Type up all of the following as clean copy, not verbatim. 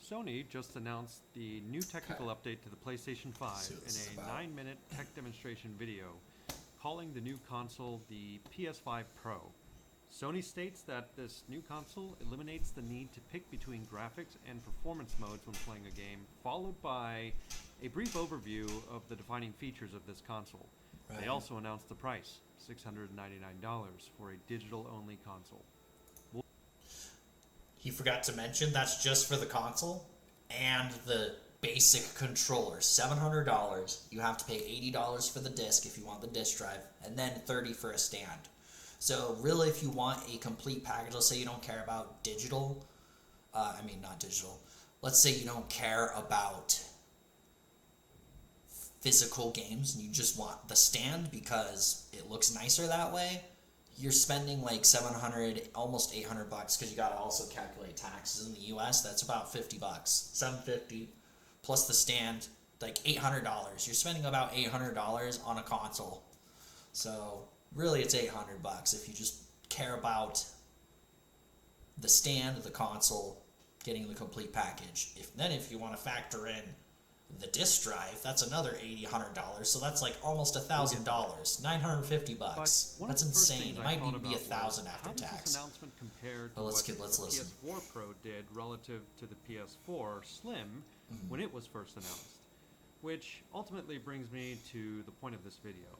Sony just announced the new technical update to the PlayStation 5 in a 9-minute tech demonstration video, calling the new console the ps5 Pro. Sony states that this new console eliminates the need to pick between graphics and performance modes when playing a game, followed by a brief overview of the defining features of this console. Right. They also announced the price, $699 for a digital-only console. He forgot to mention that's just for the console and the basic controller. $700. You have to pay $80 for the disc if you want the disc drive, and then $30 for a stand. So really, if you want a complete package, let's say you don't care about digital, not digital. Let's say you don't care about physical games and you just want the stand because it looks nicer that way. You're spending like $700, almost $800 because you gotta also calculate taxes in the U.S. That's about $50, $750 plus the stand, like $800. You're spending about $800 on a console. So really, it's $800 if you just care about the stand, the console, getting the complete package. If you want to factor in the disc drive, that's another $100. So that's like almost $1,000, $950. That's insane. It might even be $1,000 after tax. How does this announcement compare to let's what the listen. ps4 Pro did relative to the ps4 Slim when it was first announced? Which ultimately brings me to the point of this video.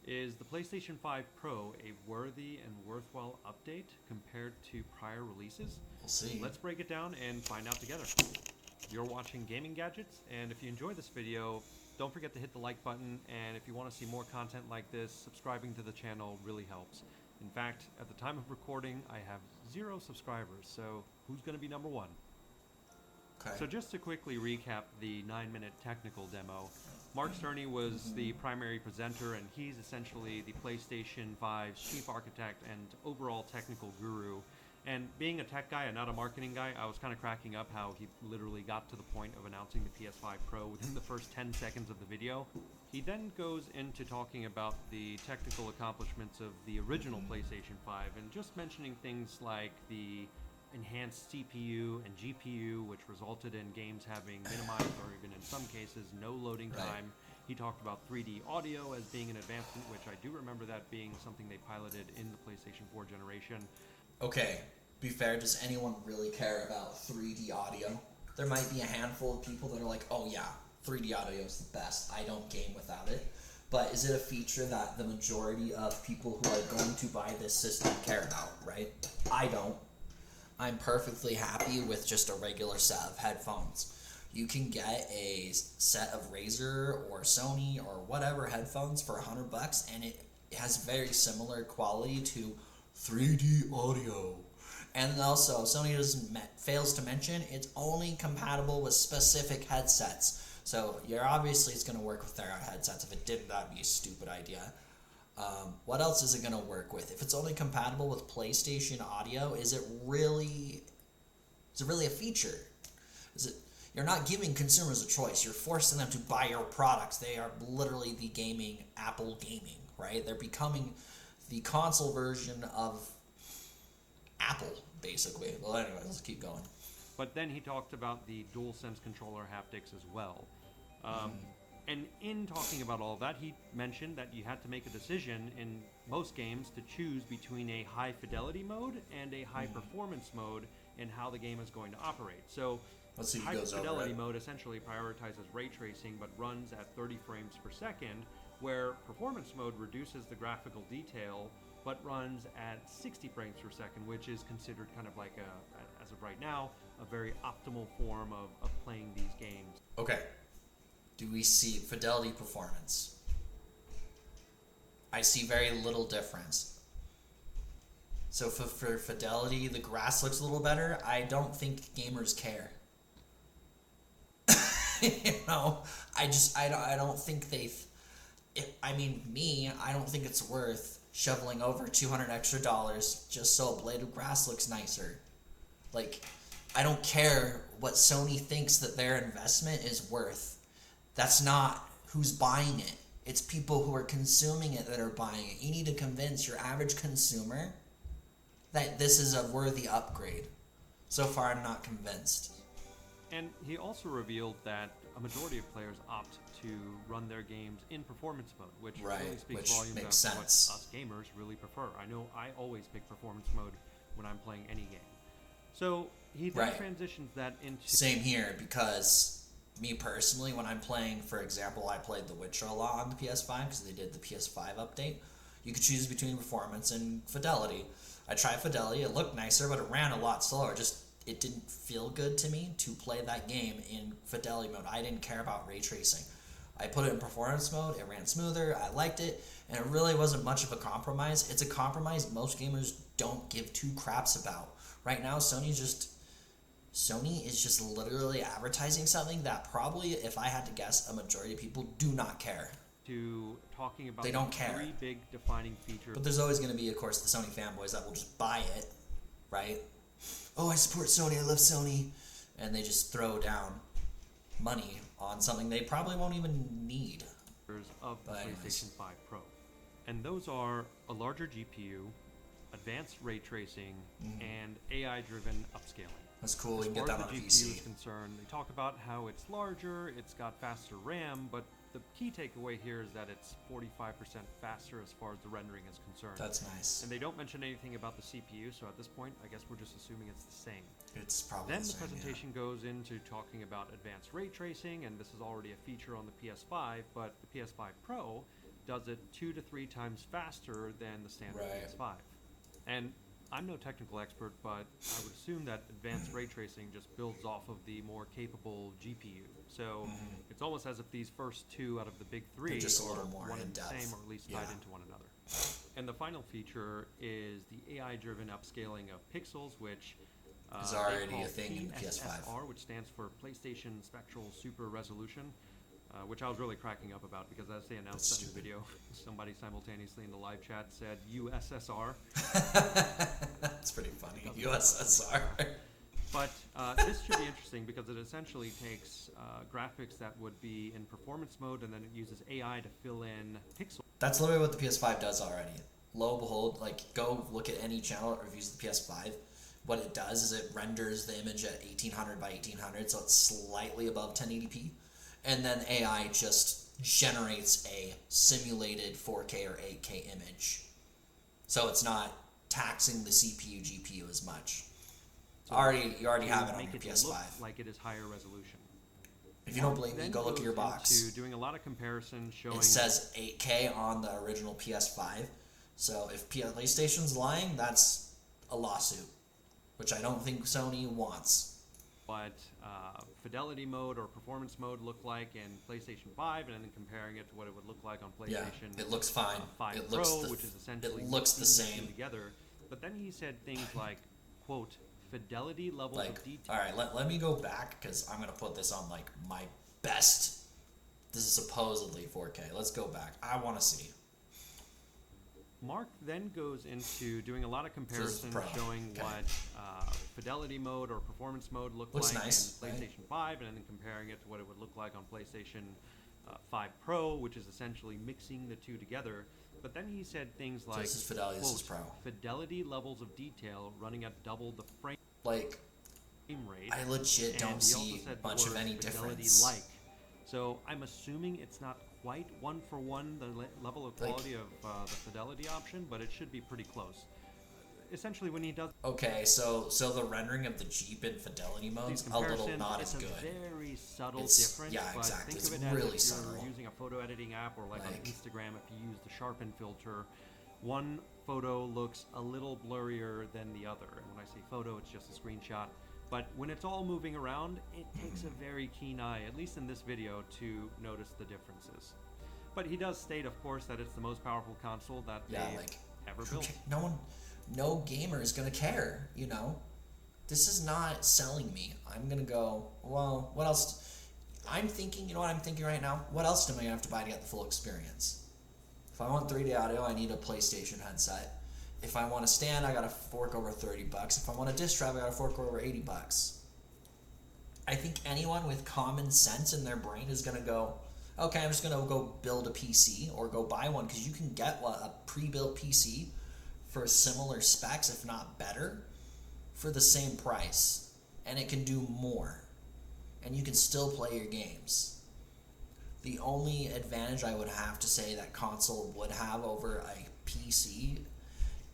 Is the PlayStation 5 Pro a worthy and worthwhile update compared to prior releases? We'll see. Let's break it down and find out together. You're watching Gaming Gadgets, and if you enjoy this video, don't forget to hit the like button, and if you want to see more content like this, subscribing to the channel really helps. In fact, at the time of recording, I have 0 subscribers, so who's going to be number 1? Okay. So just to quickly recap the 9-minute technical demo, Mark Cerny was the primary presenter, and he's essentially the PlayStation 5's chief architect and overall technical guru. And being a tech guy and not a marketing guy, I was kind of cracking up how he literally got to the point of announcing the ps5 Pro within the first 10 seconds of the video. He then goes into talking about the technical accomplishments of the original PlayStation 5 and just mentioning things like the enhanced CPU and GPU, which resulted in games having minimized or even in some cases no loading time. He talked about 3D audio as being an advancement, which I do remember that being something they piloted in the PlayStation 4 generation. Okay, be fair, does anyone really care about 3D audio? There might be a handful of people that are like, oh yeah, 3D audio is the best. I don't game without it. But is it a feature that the majority of people who are going to buy this system care about, right? I don't. I'm perfectly happy with just a regular set of headphones. You can get a set of Razer or Sony or whatever headphones for $100, and it has very similar quality to 3D audio. And also, Sony fails to mention it's only compatible with specific headsets. So obviously it's going to work with their headsets. If it didn't, that'd be a stupid idea. What else is it going to work with? If it's only compatible with PlayStation audio, is it really a feature? You're not giving consumers a choice. You're forcing them to buy your products. They are literally the Apple gaming, right? They're becoming the console version of Apple, basically. Well, anyway, let's keep going. But then he talked about the DualSense controller haptics as well. And in talking about all that, he mentioned that you had to make a decision in most games to choose between a high fidelity mode and a high performance mode in how the game is going to operate. So high fidelity mode essentially prioritizes ray tracing but runs at 30 frames per second, where performance mode reduces the graphical detail but runs at 60 frames per second, which is considered kind of like, as of right now, a very optimal form of playing these games. Okay. Do we see fidelity performance? I see very little difference. So for fidelity, the grass looks a little better. I don't think gamers care. I don't think I don't think it's worth shoveling over $200 extra just so a blade of grass looks nicer. Like, I don't care what Sony thinks that their investment is worth. That's not who's buying it. It's people who are consuming it that are buying it. You need to convince your average consumer that this is a worthy upgrade. So far, I'm not convinced. And he also revealed that a majority of players opt to run their games in performance mode, which really speaks volumes makes as to what sense. us gamers really prefer. I know I always pick performance mode when I'm playing any game. So he then transitions that into... Same here, because me personally, when I'm playing, for example, I played The Witcher a lot on the PS5 because they did the PS5 update. You could choose between performance and fidelity. I tried fidelity, it looked nicer, but it ran a lot slower. It didn't feel good to me to play that game in fidelity mode. I didn't care about ray tracing. I put it in performance mode, it ran smoother, I liked it, and it really wasn't much of a compromise. It's a compromise most gamers don't give two craps about. Right now, Sony is just literally advertising something that probably, if I had to guess, a majority of people do not care. To talking about they don't care. 3 big defining features. But there's always going to be, of course, the Sony fanboys that will just buy it, right? Oh, I support Sony, I love Sony. And they just throw down money on something they probably won't even need. Of the PlayStation 5 Pro. And those are a larger GPU, advanced ray tracing, and AI-driven upscaling. That's cool, we can get As that far on as a the GPU PC. is concerned, they talk about how it's larger, it's got faster RAM, but the key takeaway here is that it's 45% faster as far as the rendering is concerned. That's nice. And they don't mention anything about the CPU, so at this point, I guess we're just assuming it's the same. It's probably Then the the same, presentation goes into talking about advanced ray tracing, and this is already a feature on the PS5, but the PS5 Pro does it 2 to 3 times faster than the standard PS5. And I'm no technical expert, but I would assume that advanced ray tracing just builds off of the more capable GPU. So it's almost as if these first 2 out of the big 3 just a are little more one and the in-depth. same, or at least tied into one another. And the final feature is the AI-driven upscaling of pixels, which is they already call a thing in the PS5. PSR, which stands for PlayStation Spectral Super Resolution, which I was really cracking up about because as they announced that in the video, somebody simultaneously in the live chat said USSR. That's pretty funny. USSR. But this should be interesting because it essentially takes graphics that would be in performance mode and then it uses AI to fill in pixels. That's literally what the PS5 does already. Lo and behold, like, go look at any channel that reviews the PS5. What it does is it renders the image at 1800 by 1800, so it's slightly above 1080p. And then AI just generates a simulated 4K or 8K image. So it's not taxing the CPU, GPU as much. So you already have it on your PS5. Look like it is higher resolution. If you don't believe me, go look at your box. Doing a lot of comparisons showing It says 8K on the original PS5. So if PlayStation's lying, that's a lawsuit, which I don't think Sony wants. What fidelity mode or performance mode look like in PlayStation 5, and then comparing it to what it would look like on PlayStation. It looks fine. 5 it Pro, looks which is essentially it looks the same together. But then he said things like, "quote fidelity levels of detail." All right, let me go back because I'm gonna put this on like my best. This is supposedly 4K. Let's go back. I want to see. Mark then goes into doing a lot of comparisons showing what fidelity mode or performance mode looked like nice, in PlayStation 5 and then comparing it to what it would look like on PlayStation 5 Pro, which is essentially mixing the two together. But then he said things like, this is fidelity, this is Pro. Fidelity levels of detail running at double the frame rate. I legit don't see much of any difference. So I'm assuming it's not quite one for one the level of quality of the fidelity option, but it should be pretty close. Essentially, when he does so the rendering of the Jeep in fidelity mode's a little not as good. It's a very subtle difference. Yeah, exactly. But It's think of it really as if subtle. you're using a photo editing app or like on Instagram, if you use the sharpen filter, one photo looks a little blurrier than the other. And when I say photo, it's just a screenshot. But when it's all moving around, it takes a very keen eye, at least in this video, to notice the differences. But he does state, of course, that it's the most powerful console that they've ever built. No gamer is gonna care, you know? This is not selling me. I'm gonna go, well, what else? I'm thinking, you know what I'm thinking right now? What else am I gonna have to buy to get the full experience? If I want 3D audio, I need a PlayStation headset. If I want a stand, I gotta fork over $30. If I want a disc drive, I gotta fork over $80. I think anyone with common sense in their brain is gonna go, okay, I'm just gonna go build a PC or go buy one, because you can get a pre-built PC for similar specs, if not better, for the same price, and it can do more. and you can still play your games. The only advantage I would have to say that console would have over a PC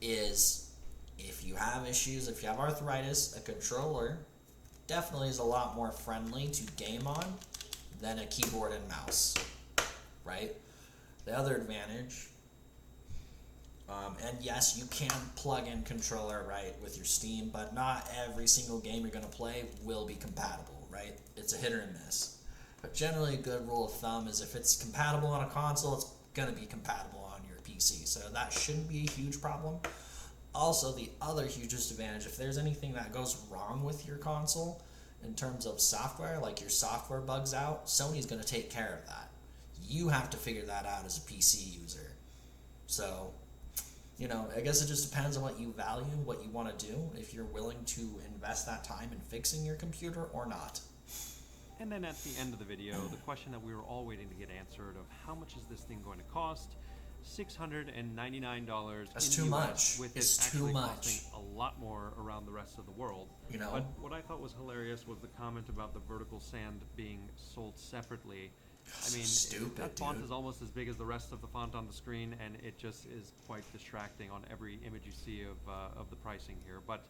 is if you have issues, if you have arthritis, a controller definitely is a lot more friendly to game on than a keyboard and mouse, right? The other advantage, and yes, you can plug in controller, right, with your Steam, but not every single game you're going to play will be compatible, right? It's a hit or a miss. But generally, a good rule of thumb is if it's compatible on a console, it's going to be compatible on your PC. So that shouldn't be a huge problem. Also, the other huge disadvantage, if there's anything that goes wrong with your console in terms of software, like your software bugs out, Sony's going to take care of that. You have to figure that out as a PC user. So, I guess it just depends on what you value, what you want to do, if you're willing to invest that time in fixing your computer or not. And then at the end of the video, the question that we were all waiting to get answered of how much is this thing going to cost? $699 That's in too the US, much. with It's it actually too much. costing a lot more around the rest of the world. But what I thought was hilarious was the comment about the vertical sand being sold separately. I mean, Stupid, that font dude. is almost as big as the rest of the font on the screen, and it just is quite distracting on every image you see of the pricing here. But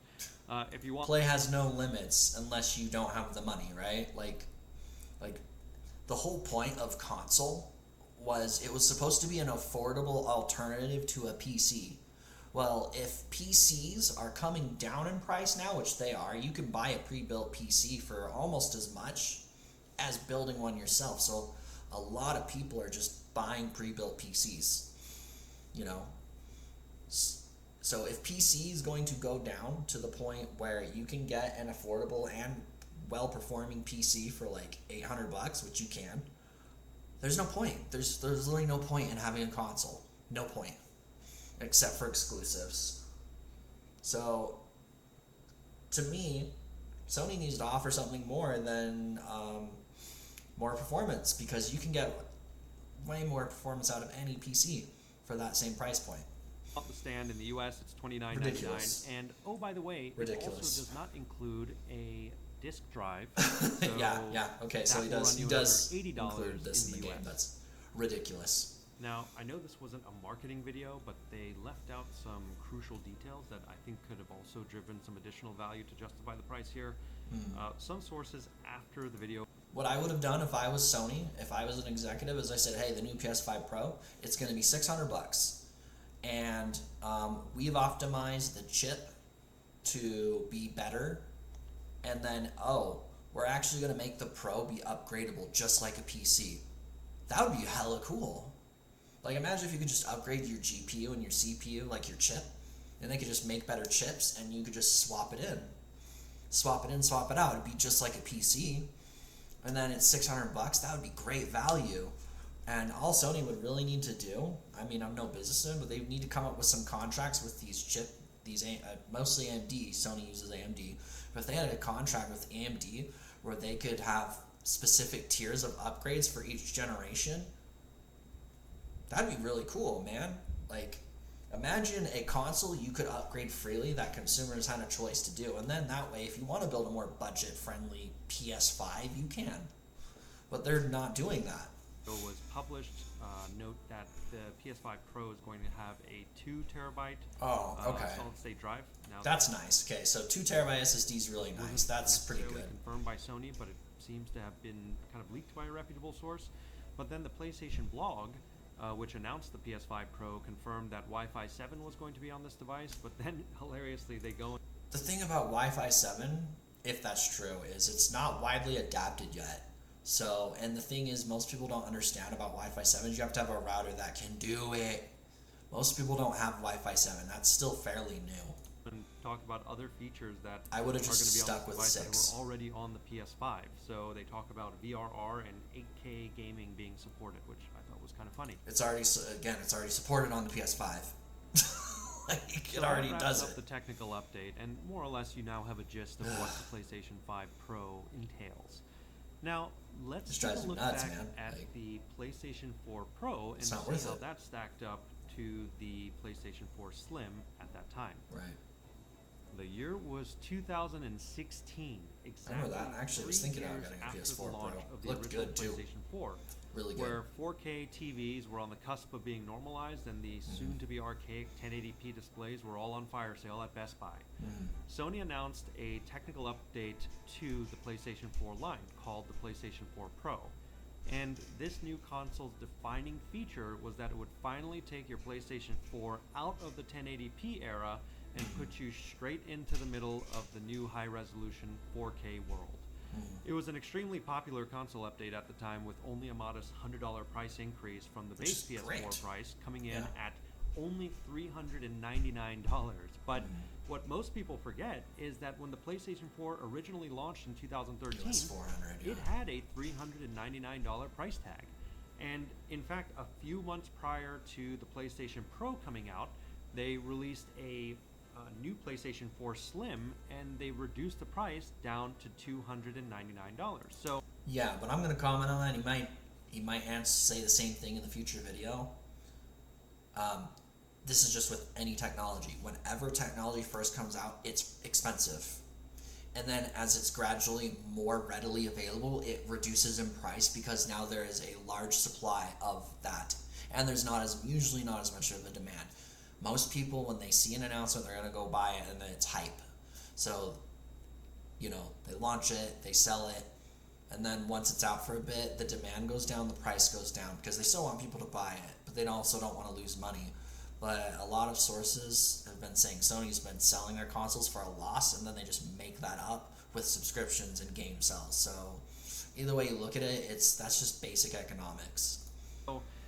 if you want, Play has no limits unless you don't have the money, right? Like the whole point of console was it was supposed to be an affordable alternative to a PC. Well, if PCs are coming down in price now, which they are, you can buy a pre-built PC for almost as much as building one yourself. So a lot of people are just buying pre-built PCs, So if PC is going to go down to the point where you can get an affordable and well-performing PC for like $800, which you can, there's no point. There's literally no point in having a console. No point, except for exclusives. So, to me, Sony needs to offer something more than more performance, because you can get way more performance out of any PC for that same price point. the stand in the US, it's $29.99. Ridiculous. And oh, by the way, it Ridiculous. also does not include a disk drive. Yeah. Okay, so he that will does. run He you does another $80 include this in the game. US. That's ridiculous. Now, I know this wasn't a marketing video, but they left out some crucial details that I think could have also driven some additional value to justify the price here. Some sources after the video. What I would have done if I was Sony, if I was an executive, is I said, hey, the new PS5 Pro, it's going to be $600. And we've optimized the chip to be better. And then, we're actually going to make the Pro be upgradable just like a PC. That would be hella cool. Like, imagine if you could just upgrade your GPU and your CPU, like your chip, and they could just make better chips, and you could just swap it in. Swap it in, swap it out. It'd be just like a PC. And then it's $600. That would be great value. And all Sony would really need to do, I mean, I'm no businessman, but they need to come up with some contracts with these mostly AMD. Sony uses AMD. But if they had a contract with AMD where they could have specific tiers of upgrades for each generation, that'd be really cool, man. Like, imagine a console you could upgrade freely that consumers had a choice to do. And then that way, if you want to build a more budget-friendly PS5, you can. But they're not doing that. Was published. Note that the PS5 Pro is going to have a 2 terabyte solid-state drive. Now, that's nice. Okay, so 2 terabyte SSD is really nice. That's pretty good. Confirmed by Sony, but it seems to have been kind of leaked by a reputable source. But then the PlayStation blog, which announced the PS5 Pro, confirmed that Wi-Fi 7 was going to be on this device. But then, hilariously, they go. The thing about Wi-Fi 7, if that's true, is it's not widely adapted yet. So, and the thing is, most people don't understand about Wi-Fi 7. You have to have a router that can do it. Most people don't have Wi-Fi 7. That's still fairly new. And talk about other features that I would have just are stuck going to be on with this device 6. that were already on the PS5. So they talk about VRR and 8K gaming being supported, which I thought was kind of funny. It's already supported on the PS5. It already does up it. The technical update, and more or less you now have a gist of what the PlayStation 5 Pro entails. Now, let's take a look back at the PlayStation 4 Pro and see how that stacked up to the PlayStation 4 Slim at that time. Right. The year was 2016. Exactly. I remember that. Actually, I was 3 thinking about years getting a after PS4 the launch Pro. of the Looked original good too. PlayStation 4, Really good. where 4K TVs were on the cusp of being normalized and the soon-to-be archaic 1080p displays were all on fire sale at Best Buy. Sony announced a technical update to the PlayStation 4 line called the PlayStation 4 Pro. And this new console's defining feature was that it would finally take your PlayStation 4 out of the 1080p era and put you straight into the middle of the new high-resolution 4K world. It was an extremely popular console update at the time, with only a modest $100 price increase from the Which base is PS4 great. price, coming in Yeah. at only $399. But what most people forget is that when the PlayStation 4 originally launched in 2013, It was 400. it had a $399 price tag. And in fact, a few months prior to the PlayStation Pro coming out, they released a new PlayStation 4 Slim, and they reduced the price down to $299. So Yeah, but I'm gonna comment on that. He might say the same thing in the future video. This is just with any technology. Whenever technology first comes out, it's expensive. And then as it's gradually more readily available, it reduces in price because now there is a large supply of that. And there's usually not as much of a demand. Most people, when they see an announcement, they're going to go buy it, and then it's hype. So, they launch it, they sell it, and then once it's out for a bit, the demand goes down, the price goes down, because they still want people to buy it, but they also don't want to lose money. But a lot of sources have been saying Sony's been selling their consoles for a loss, and then they just make that up with subscriptions and game sales. So either way you look at it, that's just basic economics.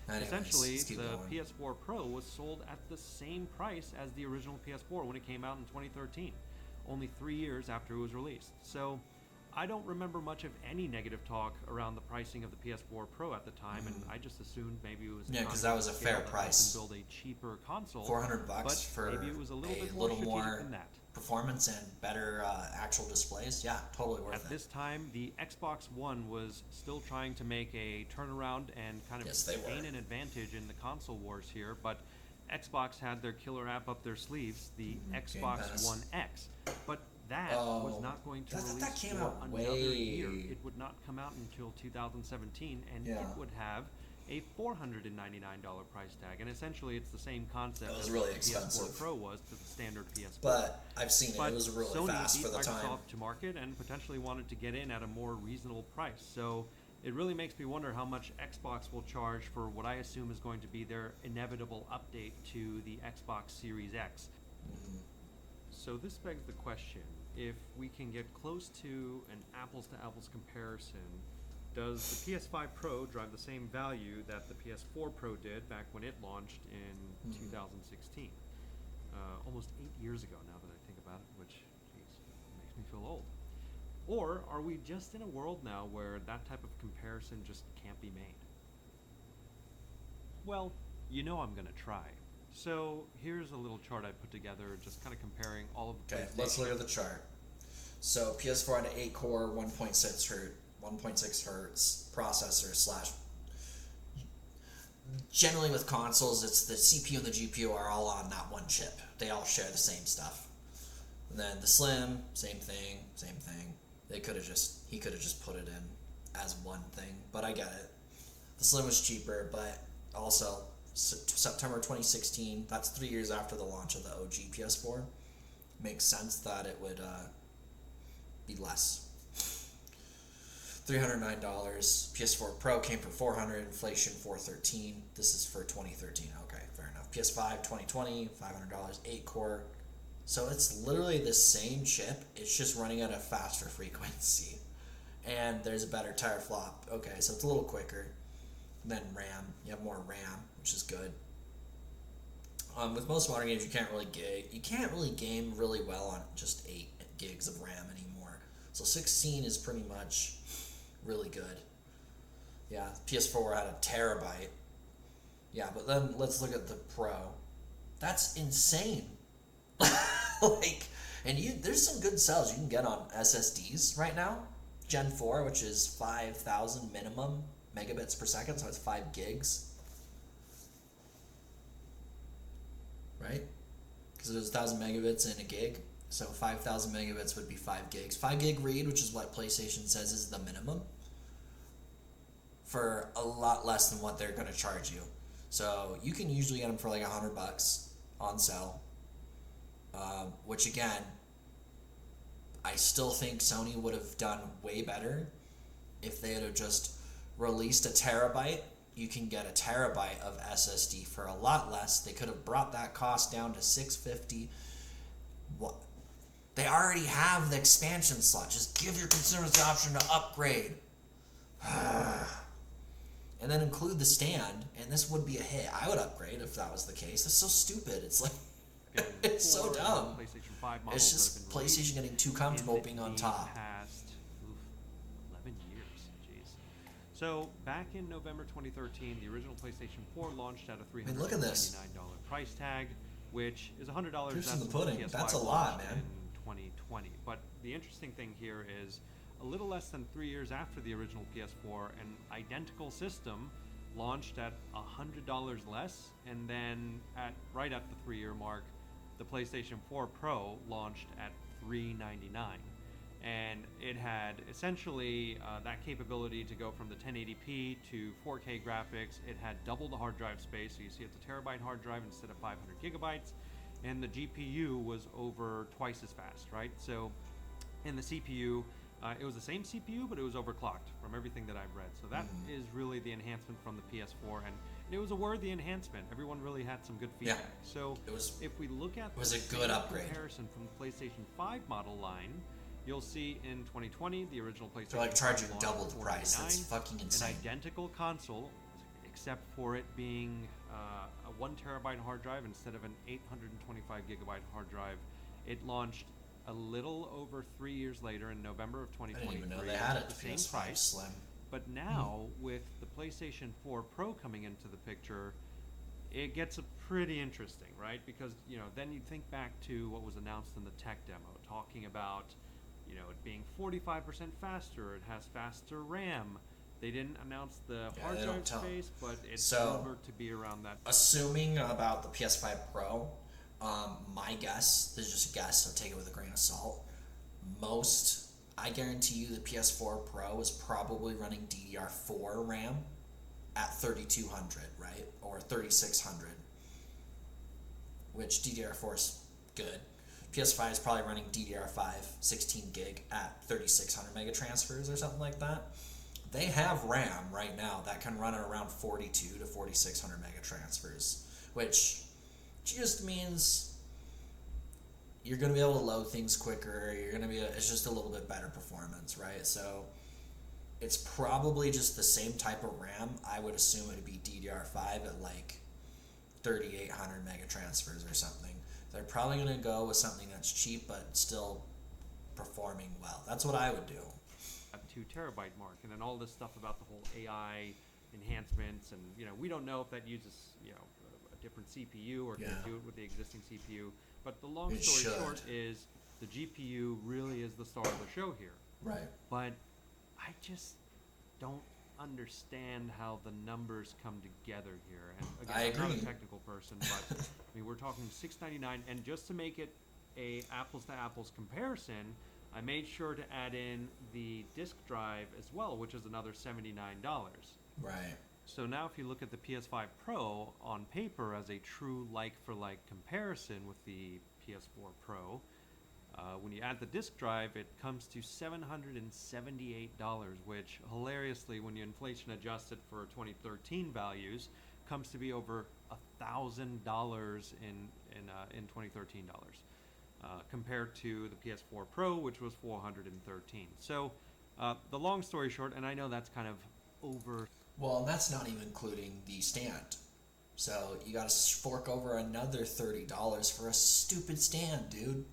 Anyways, essentially, let's keep the going. PS4 Pro was sold at the same price as the original PS4 when it came out in 2013, only 3 years after it was released. So I don't remember much of any negative talk around the pricing of the PS4 Pro at the time, and I just assumed maybe it was Yeah, 'cause that was a fair price. Build a cheaper console, $400 but for maybe it was a little bit more little strategic more than that. performance and better actual displays. Yeah, totally worth At it. this time, the Xbox One was still trying to make a turnaround and kind of Yes, they were. gain an advantage in the console wars here, but Xbox had their killer app up their sleeves, the Xbox Pass. One X. But that was not going to release that came for out another year. way- It would not come out until 2017, and Yeah. it would have a $499 price tag. And essentially, it's the same concept It was as really the PS4 expensive. Pro was to the standard PS4. But I've seen it. But It was really Sony fast beat for the Microsoft time. to market and potentially wanted to get in at a more reasonable price. So it really makes me wonder how much Xbox will charge for what I assume is going to be their inevitable update to the Xbox Series X. So this begs the question, if we can get close to an apples-to-apples comparison, does the PS5 Pro drive the same value that the PS4 Pro did back when it launched in 2016? Almost 8 years ago now that I think about it, which, geez, makes me feel old. Or are we just in a world now where that type of comparison just can't be made? Well, I'm going to try. So here's a little chart I put together, just kind of comparing all of the Okay, let's look at the chart. So PS4 had an 8-core, 1.6 hertz processor slash. Generally with consoles, it's the CPU and the GPU are all on that one chip. They all share the same stuff. And then the Slim, same thing. He could have just put it in as one thing, but I get it. The Slim was cheaper, but also September 2016. That's 3 years after the launch of the OG PS4. Makes sense that it would be less. $309. PS4 Pro came for $400. Inflation $413. This is for 2013. Okay, fair enough. PS5 2020 $500. 8-core. So it's literally the same chip. It's just running at a faster frequency, and there's a better teraflop. Okay, so it's a little quicker. Then RAM. You have more RAM, which is good. With most modern games, you can't really game really well on just 8 gigs of RAM anymore. So 16 is pretty much really good. Yeah, PS4 had a terabyte. Yeah, but then let's look at the Pro. That's insane. There's some good cells you can get on SSDs right now. Gen 4, which is 5,000 minimum megabits per second, so it's 5 gigs. Right? Because there's 1,000 megabits in a gig. So 5,000 megabits would be 5 gigs. 5 gig read, which is what PlayStation says is the minimum, for a lot less than what they're going to charge you. So you can usually get them for like $100 on sale. Which again, I still think Sony would have done way better if they had have just released a terabyte. You can get a terabyte of SSD for a lot less. They could have brought that cost down to $650. What? They already have the expansion slot. Just give your consumers the option to upgrade. And then include the stand, and this would be a hit. I would upgrade if that was the case. It's so stupid. It's like, it's so dumb. PlayStation 5 models It's just that have been PlayStation getting too comfortable being on top. Past 11 years, jeez. So back in November 2013, the original PlayStation 4 launched at a $399 look at this. price tag, which is $100 Proof's in less the than pudding. PS5 That's a lot, launched man. in 2020. But the interesting thing here is, a little less than 3 years after the original PS4, an identical system launched at $100 less, and then right at the 3-year mark, the PlayStation 4 Pro launched at $399, and it had essentially that capability to go from the 1080p to 4K graphics. It had double the hard drive space, so you see it's a terabyte hard drive instead of 500 gigabytes, and the GPU was over twice as fast, right? So, in the CPU, it was the same CPU, but it was overclocked from everything that I've read. So that is really the enhancement from the PS4, and it was a worthy enhancement. Everyone really had some good feedback. Yeah, so if we look at a good upgrade comparison from the PlayStation 5 model line, you'll see in 2020 the original PlayStation. They're like charging 5 double the price. That's fucking insane. An identical console, except for it being a 1 terabyte hard drive instead of an 825 gigabyte hard drive. It launched a little over 3 years later in November of 2023. I didn't even know they had at it. the same PS5 price. Slim. But now, with the PlayStation 4 Pro coming into the picture, it gets pretty interesting, right? Because, then you think back to what was announced in the tech demo, talking about, it being 45% faster, it has faster RAM. They didn't announce the hard drive space, but it's rumored to be around that. Assuming about the PS5 Pro, my guess, this is just a guess, so take it with a grain of salt. I guarantee you the PS4 Pro is probably running DDR4 RAM at 3200, right? Or 3600. Which DDR4 is good. PS5 is probably running DDR5 16 gig at 3600 mega transfers or something like that. They have RAM right now that can run at around 42 to 4600 mega transfers, which just means you're going to be able to load things quicker. It's just a little bit better performance, right? So it's probably just the same type of RAM. I would assume it would be DDR5 at like 3800 mega transfers or something. They're probably going to go with something that's cheap but still performing well. That's what I would do. At 2 terabyte mark, and then all this stuff about the whole AI enhancements, and we don't know if that uses a different CPU or can do it with the existing CPU. But the long story short is the GPU really is the star of the show here. Right. But I just don't understand how the numbers come together here. And again, I'm not a technical person, but we're talking $699, and just to make it a apples to apples comparison, I made sure to add in the disk drive as well, which is another $79. Right. So now if you look at the PS5 Pro on paper as a true like-for-like comparison with the PS4 Pro, when you add the disk drive, it comes to $778, which hilariously, when you inflation adjust it for 2013 values, comes to be over $1,000 in 2013 dollars. Compared to the PS4 Pro, which was $413. So the long story short, and I know that's kind of over. Well, and that's not even including the stand. So you got to fork over another $30 for a stupid stand, dude.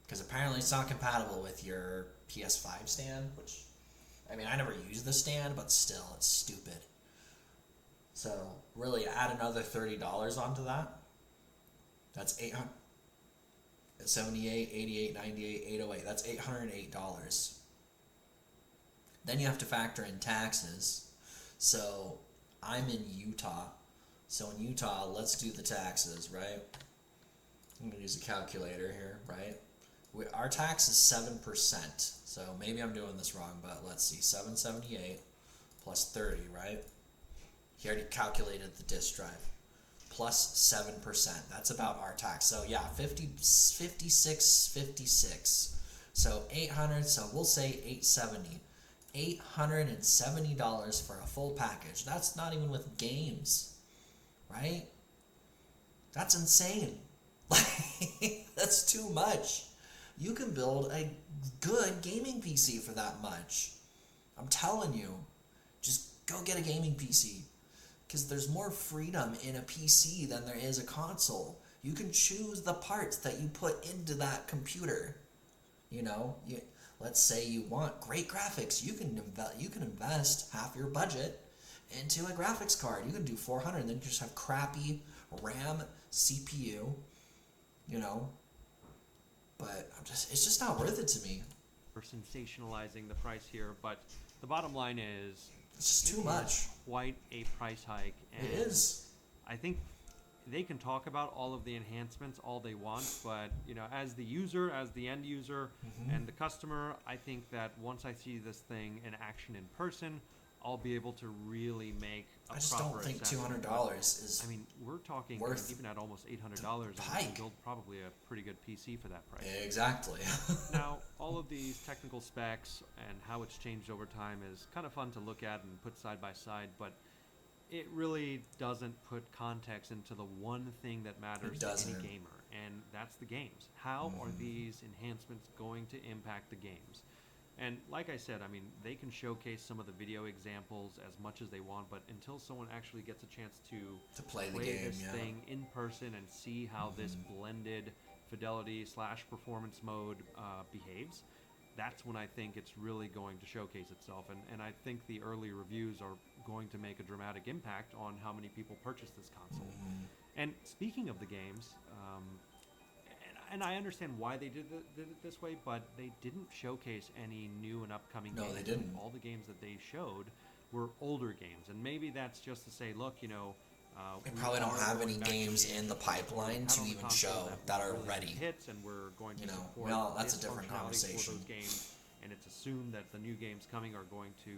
Because apparently it's not compatible with your PS5 stand, which, I never use the stand, but still, it's stupid. So really, add another $30 onto that. That's $800. 78, 88, 98, 808. That's $808. Then you have to factor in taxes. So I'm in Utah. So in Utah, let's do the taxes, right? I'm gonna use a calculator here, right? Our tax is 7%. So maybe I'm doing this wrong, but let's see, 778 plus 30, right? He already calculated the disk drive. Plus 7%. That's about our tax. So yeah, 56. So 800. So we'll say 870. $870 for a full package. That's not even with games, right? That's insane. That's too much. You can build a good gaming PC for that much. I'm telling you, just go get a gaming PC. Because there's more freedom in a PC than there is a console. You can choose the parts that you put into that computer. Let's say you want great graphics. You can invest half your budget into a graphics card. You can do 400, and then you just have crappy RAM, CPU. But it's just not worth it to me. We're sensationalizing the price here, but the bottom line is it's just too much. Quite a price hike. And it is. I think they can talk about all of the enhancements all they want, but as the user, as the end user, and the customer, I think that once I see this thing in action in person, I'll be able to really make a proper I just don't think assessment. $200 is. I mean, we're talking worth even at almost $800, and you can build probably a pretty good PC for that price. Exactly. Now, all of these technical specs and how it's changed over time is kind of fun to look at and put side by side, but it really doesn't put context into the one thing that matters to any gamer, and that's the games. How are these enhancements going to impact the games? And like I said, I mean, they can showcase some of the video examples as much as they want, but until someone actually gets a chance to play the game, this thing in person and see how this blended fidelity / performance mode behaves, that's when I think it's really going to showcase itself. And I think the early reviews are going to make a dramatic impact on how many people purchase this console. And speaking of the games, and I understand why they did it this way, but they didn't showcase any new and upcoming games. No, they didn't. All the games that they showed were older games, and maybe that's just to say, look, we probably don't have any games in the pipeline to even show that are ready. Hits, and we're going to support well, that's a this different functionality conversation. for those games, and it's assumed that the new games coming are going to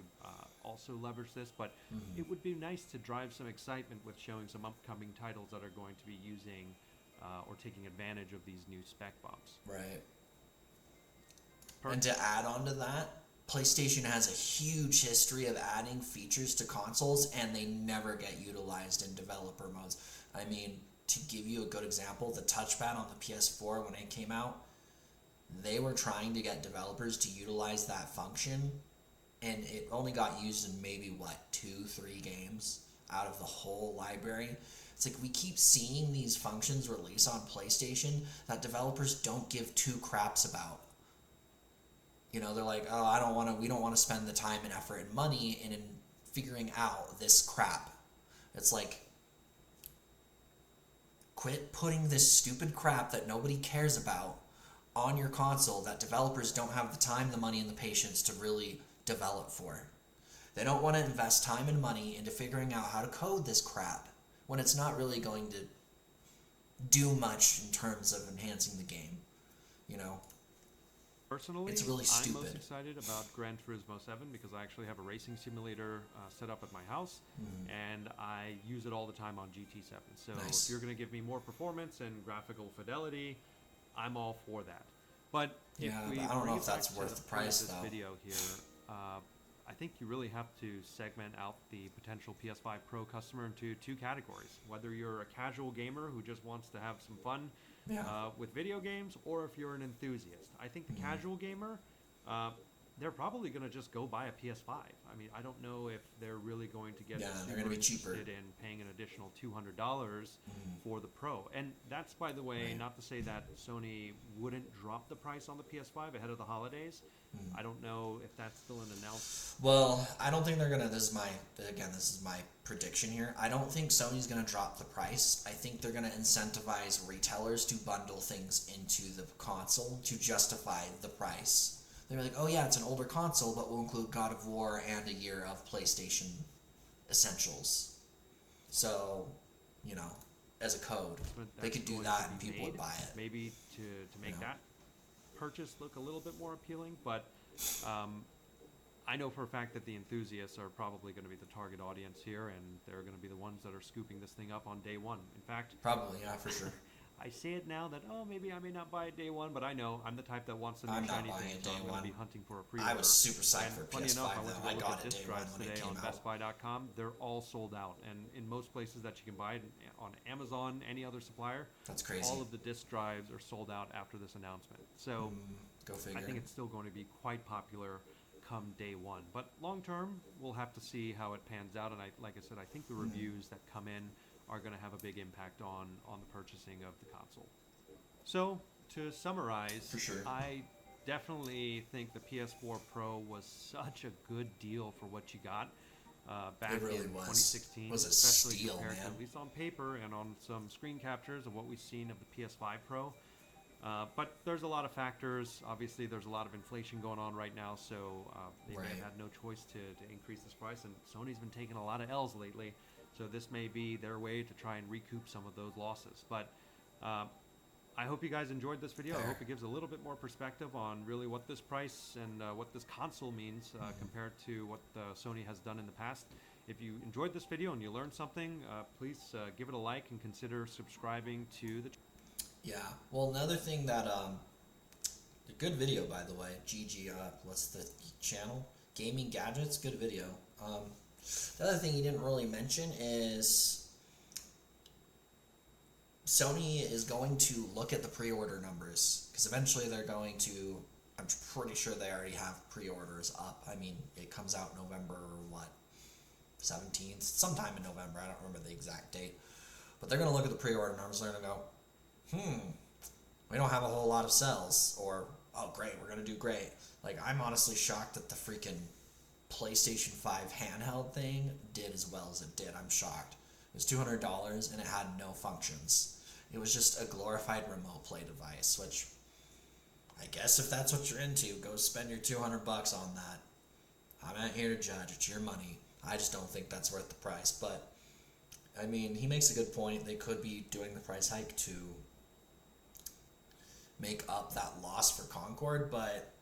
also leverage this. But it would be nice to drive some excitement with showing some upcoming titles that are going to be using or taking advantage of these new spec bumps. Right. And to add on to that, PlayStation has a huge history of adding features to consoles, and they never get utilized in developer modes. I mean, to give you a good example, the touchpad on the PS4 when it came out, they were trying to get developers to utilize that function, and it only got used in maybe, 2-3 games out of the whole library. It's like we keep seeing these functions release on PlayStation that developers don't give two craps about. They're like, oh, we don't want to spend the time and effort and money in figuring out this crap. It's like, quit putting this stupid crap that nobody cares about on your console that developers don't have the time, the money, and the patience to really develop for. They don't want to invest time and money into figuring out how to code this crap when it's not really going to do much in terms of enhancing the game. Personally, it's really stupid. I'm most excited about Gran Turismo 7 because I actually have a racing simulator set up at my house, and I use it all the time on GT7. So nice. If you're going to give me more performance and graphical fidelity, I'm all for that. But if but we I don't know if back that's to worth the price, this though. video here, I think you really have to segment out the potential PS5 Pro customer into two categories. Whether you're a casual gamer who just wants to have some fun with video games, or if you're an enthusiast. I think the casual gamer, they're probably going to just go buy a PS5. I mean, I don't know if they're really going to get they're going to be cheaper in paying an additional $200 for the Pro. And that's, by the way, not to say that Sony wouldn't drop the price on the PS5 ahead of the holidays. I don't know if that's still an announcement. Well, I don't think they're going to, this is my prediction here. I don't think Sony's going to drop the price. I think they're going to incentivize retailers to bundle things into the console to justify the price. They're like, oh yeah, it's an older console, but we'll include God of War and a year of PlayStation essentials. So, as a code. but They that's could do going that to and be people would made, buy it. maybe to make know? that purchase look a little bit more appealing. But I know for a fact that the enthusiasts are probably going to be the target audience here, and they're going to be the ones that are scooping this thing up on day one. In fact, Probably, yeah, for sure. I say it now that, oh, maybe I may not buy it day one, but I know I'm the type that wants the new I'm not shiny buying thing, it so day I'm going one. to be hunting for a pre-order. I was super psyched And for funny PS5 enough, I went though. to go I look got at it disc day one drives when it today came on out. bestbuy.com. They're all sold out, and in most places that you can buy it, on Amazon, any other supplier, That's crazy. all of the disc drives are sold out after this announcement. So Go figure. I think it's still going to be quite popular come day one. But long term, we'll have to see how it pans out. And like I said, I think the reviews that come in are going to have a big impact on the purchasing of the console. So to summarize, For sure. I definitely think the PS4 Pro was such a good deal for what you got back It really in was. 2016, It was a especially steal, compared man. to, at least on paper and on some screen captures of what we've seen of the PS5 Pro. But there's a lot of factors. Obviously, there's a lot of inflation going on right now, so they may Right. have had no choice to increase this price. And Sony's been taking a lot of L's lately, so this may be their way to try and recoup some of those losses. But I hope you guys enjoyed this video. I Fair. hope it gives a little bit more perspective on really what this price and what this console means compared to what Sony has done in the past. If you enjoyed this video and you learned something, please give it a like and consider subscribing to the channel. Yeah. Well, another thing that a good video, by the way. GG. What's the channel? Gaming Gadgets. Good video. The other thing you didn't really mention is Sony is going to look at the pre-order numbers because eventually they're going to. I'm pretty sure they already have pre-orders up. I mean, it comes out November 17th, sometime in November. I don't remember the exact date, but they're going to look at the pre-order numbers. They're going to go, we don't have a whole lot of sales, or, oh great, we're going to do great. Like, I'm honestly shocked that the freaking PlayStation 5 handheld thing did as well as it did. I'm shocked. It was $200 and it had no functions. It was just a glorified remote play device, which I guess if that's what you're into, go spend your $200 on that. I'm not here to judge. It's your money. I just don't think that's worth the price. But, I mean, he makes a good point. They could be doing the price hike to make up that loss for Concord, but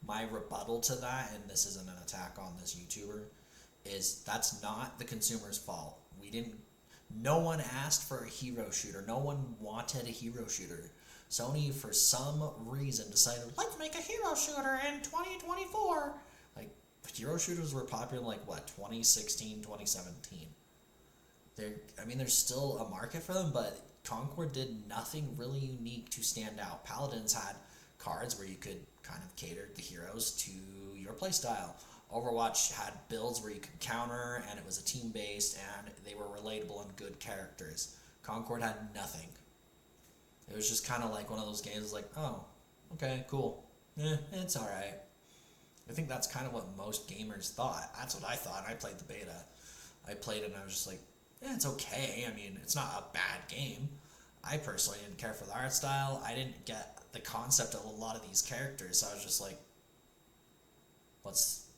my rebuttal to that, and this isn't an attack on this YouTuber, is that's not the consumer's fault. No one asked for a hero shooter. No one wanted a hero shooter. Sony, for some reason, decided, let's make a hero shooter in 2024. Like, hero shooters were popular in, 2016, 2017. There's still a market for them, but Concord did nothing really unique to stand out. Paladins had cards where you could kind of cater the heroes to your playstyle. Overwatch had builds where you could counter, and it was a team-based, and they were relatable and good characters. Concord had nothing. It was just kind of like one of those games like, oh, okay, cool. It's alright. I think that's kind of what most gamers thought. That's what I thought. I played the beta. I played it and I was just like, it's okay. I mean, it's not a bad game. I personally didn't care for the art style. I didn't get the concept of a lot of these characters. So I was just like,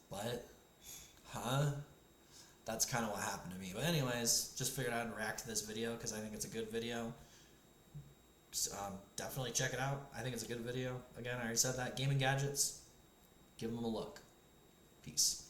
what? Huh? That's kind of what happened to me. But anyways, just figured I'd react to this video because I think it's a good video. Definitely check it out. I think it's a good video. Again, I already said that. Gaming Gadgets. Give them a look. Peace.